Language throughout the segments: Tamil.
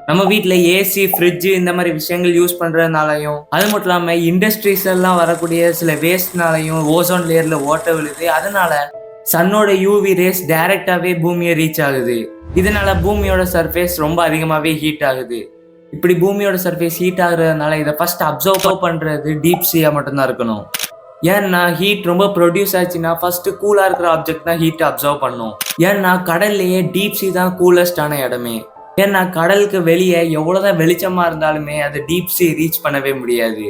நம்ம வீட்ல ஏசி, ஃப்ரிட்ஜ் இந்த மாரி விஷயங்கள் யூஸ் பண்றதுனாலயும், அது மட்டும் இல்லாம இண்டஸ்ட்ரீஸ் எல்லாம் வரக்கூடிய சில வேஸ்ட்னாலயும் ஓசோன் லேயர்ல ஓட்டை விழுது. அதனால சன்னோட யூவி ரேஸ் டைரக்ட்டாவே பூமிய ரீச் ஆகுது. இதனால பூமியோட சர்ஃபேஸ் ரொம்ப அதிகமாவே ஹீட் ஆகுது. இப்படி பூமியோட சர்ஃபேஸ் ஹீட் ஆகுறதுனால இத ஃபர்ஸ்ட் அப்சர்வ் பண்றது டீப் சீயா மட்டும் தான் இருக்கணும். ஏன்னா ஹீட் ரொம்ப ப்ரொடியூஸ் ஆச்சுன்னா ஃபர்ஸ்ட் கூலா இருக்கிற ஆப்ஜெக்ட் தான் ஹீட் அப்சர்வ் பண்ணும். ஏன்னா கடல்லேயே டீப் சீ தான் கூலஸ்டான இடமே. ஏன்னா கடலுக்கு வெளியே எவ்வளவுதான் வெளிச்சமா இருந்தாலுமே அது டீப் சீ ரீச் பண்ணவே முடியாது.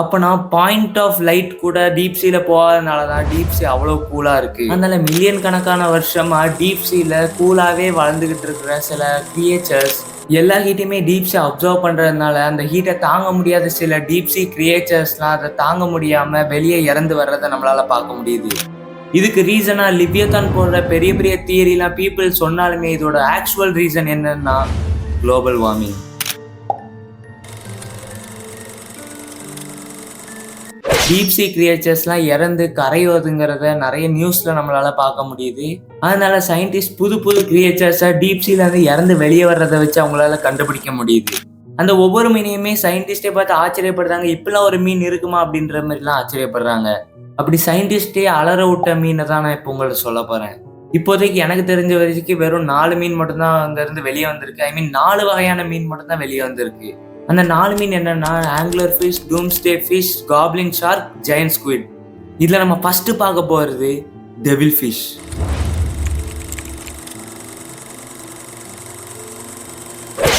அப்பனா பாயிண்ட் ஆஃப் லைட் கூட டீப் சீல போகாதனால தான் டீப் சீ அவ்வளோ கூலா இருக்கு. அதனால மில்லியன் கணக்கான வருஷமா டீப் சீல கூலாவே வளர்ந்துகிட்டு இருக்கிற சில கிரியேச்சர்ஸ் எல்லா ஹீட்டையுமே டீப் சீ அப்சர்வ் பண்றதுனால அந்த ஹீட்டை தாங்க முடியாத சில டீப் சீ கிரியேச்சர்ஸ்லாம் அதை தாங்க முடியாம வெளியே இறந்து வர்றதை நம்மளால பார்க்க முடியுது. இதுக்கு ரீசனா லிவியத்தான் போன்ற பெரிய பெரிய தியரிலாம் பீப்புள் சொன்னாலுமே இதோட ஆக்சுவல் ரீசன் என்னன்னா குளோபல் வார்மிங். டீப் சீ கிரியேச்சர்ஸ்லாம் இறந்து கரையோதுங்கிறத நிறைய நியூஸ்ல நம்மளால பார்க்க முடியுது. அதனால சயின்டிஸ்ட் புது புது கிரியேச்சர்ஸை டீப் சீல இருந்து இறந்து வெளியே வர்றதை வச்சு அவங்களால கண்டுபிடிக்க முடியுது. அந்த ஒவ்வொரு மீனையுமே சயின்டிஸ்டே பார்த்து ஆச்சரியப்படுறாங்க. இப்பெல்லாம் ஒரு மீன் இருக்குமா அப்படின்ற மாதிரிலாம் ஆச்சரியப்படுறாங்க. அப்படி சயின்டிஸ்டே அலற விட்ட மீனை தான் நான் இப்போ உங்களுக்கு சொல்ல போறேன். இப்போதைக்கு எனக்கு தெரிஞ்ச வரைக்கும் வெறும் 4 மீன் மட்டும்தான் அங்க இருந்து வெளியே வந்திருக்கு. ஐ மீன் 4 வகையான மீன் மட்டும்தான் வெளியே வந்திருக்கு. அந்த 4 மீன் என்னன்னா angler fish, doomsday fish, goblin shark, giant squid. இதுல நம்ம ஃபர்ஸ்ட் பார்க்க போறது டெவில் ஃபிஷ்.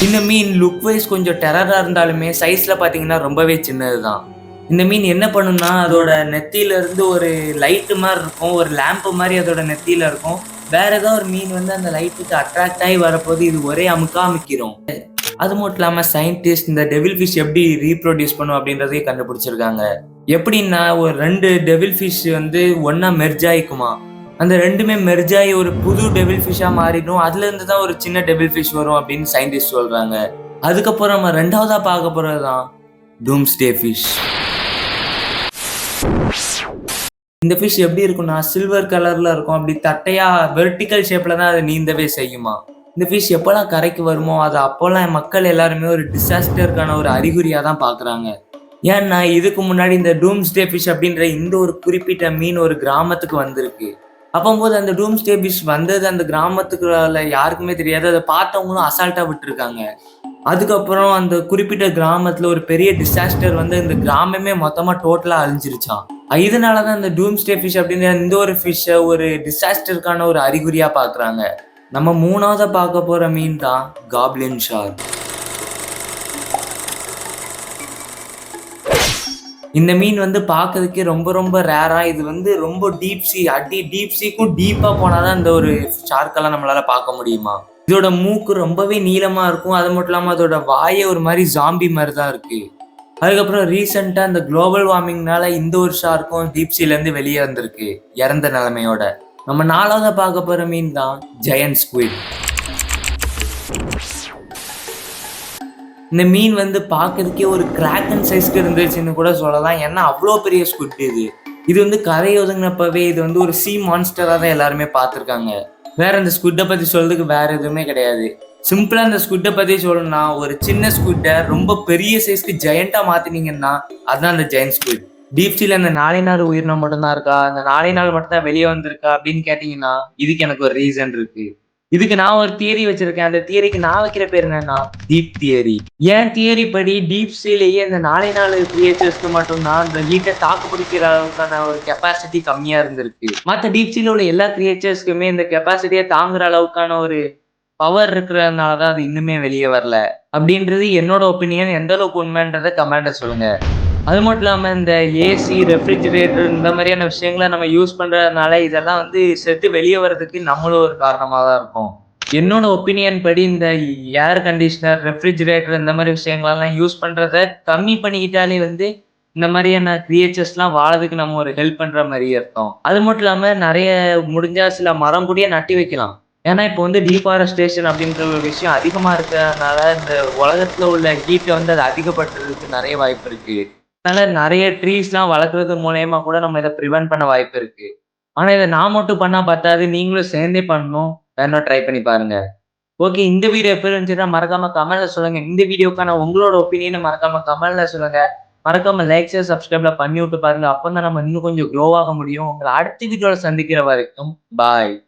இந்த மீன் லுக் வைஸ் கொஞ்சம் டெரரா இருந்தாலுமே சைஸ்ல பாத்தீங்கன்னா ரொம்பவே சின்னதுதான். இந்த மீன் என்ன பண்ணும்னா அதோட நெத்தியில இருந்து ஒரு லைட்டு மாதிரி இருக்கும், ஒரு லேம்ப் மாதிரி அதோட நெத்தியில இருக்கும். வேற ஏதோ ஒரு மீன் வந்து அந்த லைட்டுக்கு அட்ராக்ட் ஆகி வரப்போது இது ஒரே அமுக்கா அமுக்கிரும். அது மட்டும் இல்லாம சயின்டிஸ்ட் இந்த டெவில் ஃபிஷ் எப்படி ரீப்ரொடியூஸ் பண்ணும் அப்படின்றதையும் கண்டுபிடிச்சிருக்காங்க. எப்படின்னா ஒரு 2 டெவில் ஃபிஷ் வந்து ஒன்னா மெர்ஜ் ஆயிக்குமா. அந்த ரெண்டுமே மெர்ஜ் ஆகி ஒரு புது டெவில் ஃபிஷ்ஷா மாறிடும். அதுல இருந்து தான் ஒரு சின்ன டெவில் ஃபிஷ் வரும் அப்படின்னு சயின்டிஸ்ட் சொல்றாங்க. அதுக்கப்புறம் நம்ம 2வதா பார்க்க போறதுதான் டூம்ஸ்டே ஃபிஷ். இந்த ஃபிஷ் எப்படி இருக்கும்னா சில்வர் கலர்ல இருக்கும். அப்படி தட்டையா வெர்டிக்கல் ஷேப்ல தான் அது நீந்தவே செய்யுமா. இந்த ஃபிஷ் எப்போல்லாம் கரைக்கு வருமோ அது அப்போல்லாம் மக்கள் எல்லாருமே ஒரு டிசாஸ்டருக்கான ஒரு அறிகுறியா தான் பாக்குறாங்க. ஏன்னா இதுக்கு முன்னாடி இந்த டூம்ஸ்டே ஃபிஷ் அப்படின்ற இந்த ஒரு குறிப்பிட்ட மீன் ஒரு கிராமத்துக்கு வந்திருக்கு. அப்போது அந்த டூம்ஸ்டே ஃபிஷ் வந்தது அந்த கிராமத்துக்குள்ள யாருக்குமே தெரியாது. அதை பார்த்தவங்களும் அசால்ட்டா விட்டுருக்காங்க. அதுக்கப்புறம் அந்த குறிப்பிட்ட கிராமத்துல ஒரு பெரிய டிசாஸ்டர் வந்து இந்த கிராமமே மொத்தமா டோட்டலா அழிஞ்சிருச்சான். இதனாலதான் இந்த டூம்ஸ்டே ஃபிஷ் அப்படின்ற இந்த ஒரு ஃபிஷ்ஷை ஒரு டிசாஸ்டருக்கான ஒரு அறிகுறியா பாக்குறாங்க. நம்ம 3வதா பார்க்க போற மீன் தான் காப்லின் ஷார்க். இந்த மீன் வந்து பார்க்கறதுக்கே ரொம்ப ரொம்ப ரேரா. இது வந்து ரொம்ப டீப் சீ டீப் சீக்கும் டீப்பா போனாதான் இந்த ஒரு ஷார்க்கெல்லாம் நம்மளால பார்க்க முடியுமா. இதோட மூக்கு ரொம்பவே நீளமா இருக்கும். அது மட்டும் இல்லாம அதோட வாயே ஒரு மாதிரி ஜாம்பி மாதிரி தான் இருக்கு. அதுக்கப்புறம் ரீசெண்டா இந்த குளோபல் வார்மிங்னால இந்த ஒரு ஷார்க்கும் டீப் சீல இருந்து வெளியே வந்திருக்கு இறந்த நிலைமையோட. நம்ம 4வதா பார்க்க போற மீன் தான் ஜெயண்ட் ஸ்குவிட். இந்த மீன் வந்து பார்க்கறதுக்கே ஒரு கிராக்கன் சைஸ்க்கு இருந்துச்சுன்னு கூட சொல்லலாம். ஏன்னா அவ்வளோ பெரிய ஸ்குவிட் இது. இது வந்து கரை ஒதுங்கினப்பவே இது வந்து ஒரு சி மான்ஸ்டரா தான் எல்லாருமே பார்த்துருக்காங்க. வேற இந்த ஸ்குவிட்டை பத்தி சொல்றதுக்கு வேற எதுவுமே கிடையாது. சிம்பிளா இந்த ஸ்குவிட்டை பத்தி சொல்லணும்னா ஒரு சின்ன ஸ்குவிட்டை ரொம்ப பெரிய சைஸ்க்கு ஜெயண்டா மாத்தினீங்கன்னா அதுதான் அந்த ஜெயண்ட் ஸ்குவிட். டீப் சீல அந்த 4 நாள் உயிரினம் மட்டும்தான் இருக்கா, அந்த 4 நாள் மட்டும் தான் வெளியே வந்திருக்கா அப்படின்னு கேட்டீங்கன்னா இதுக்கு எனக்கு ஒரு ரீசன் இருக்கு. இதுக்கு நான் ஒரு தியரி வச்சிருக்கேன். அந்த தியரிக்கு நான் வைக்கிற பேர் என்னன்னா டீப் தியரி. ஏன் தியரி படி டீப் சீலேயே இந்த 4 கிரியேச்சர்ஸ்க்கு மட்டும்தான் அந்த ஹீட்டை தாக்கு பிடிக்கிற அளவுக்கான ஒரு கெப்பாசிட்டி கம்மியா இருந்திருக்கு. மற்ற டீப் சீல உள்ள எல்லா கிரியேச்சர்ஸ்க்குமே இந்த கெப்பாசிட்டியை தாங்குற அளவுக்கான ஒரு பவர் இருக்கிறதுனாலதான் அது இன்னுமே வெளியே வரல அப்படின்றது என்னோட ஒப்பீனியன். எந்த அளவுக்கு உண்மைன்றதை கமெண்ட்ல சொல்லுங்க. அது மட்டும் இல்லாம இந்த ஏசி, ரெஃப்ரிஜிரேட்டர் இந்த மாதிரியான விஷயங்களை நம்ம யூஸ் பண்றதுனால இதெல்லாம் வந்து செத்து வெளியே வர்றதுக்கு நம்மளும் ஒரு காரணமா தான் இருக்கும். என்னோட ஒப்பீனியன் படி இந்த ஏர் கண்டிஷனர், ரெஃப்ரிஜிரேட்டர் இந்த மாதிரி விஷயங்களெல்லாம் யூஸ் பண்றத கம்மி பண்ணிக்கிட்டாலே வந்து இந்த மாதிரியான கிரியேச்சர்ஸ்லாம் வாழறதுக்கு நம்ம ஒரு ஹெல்ப் பண்ற மாதிரி இருக்கும். அது மட்டும் இல்லாம நிறைய முடிஞ்சா சில மரம் கூடயே நட்டி வைக்கலாம். ஏன்னா இப்போ வந்து டீஃபாரஸ்டேஷன் அப்படின்ற ஒரு விஷயம் அதிகமா இருக்கிறதுனால இந்த உலகத்துல உள்ள ஹீட்டை வந்து அது அதிகப்படுத்துறதுக்கு நிறைய வாய்ப்பு இருக்கு. அதனால நிறைய ட்ரீஸ்லாம் வளர்க்கறது மூலியமா கூட நம்ம இதை ப்ரிவென்ட் பண்ண வாய்ப்பு இருக்கு. ஆனா இதை நான் மட்டும் பண்ணா பத்தாது, நீங்களும் சேர்ந்தே பண்ணணும். வேணா ட்ரை பண்ணி பாருங்க. ஓகே. இந்த வீடியோ எப்படி இருந்துச்சுன்னா மறக்காம கமெண்ட்ல சொல்லுங்க. இந்த வீடியோக்கான உங்களோட ஒப்பீனியன மறக்காம கமெண்ட்ல சொல்லுங்க. மறக்காம லைக், ஷேர், சப்ஸ்கிரைப்ல பண்ணி விட்டு பாருங்க. அப்பதான் நம்ம இன்னும் கொஞ்சம் க்ரோ ஆக முடியும். உங்கள அடுத்த வீடியோல சந்திக்கிற வரைக்கும் பாய்.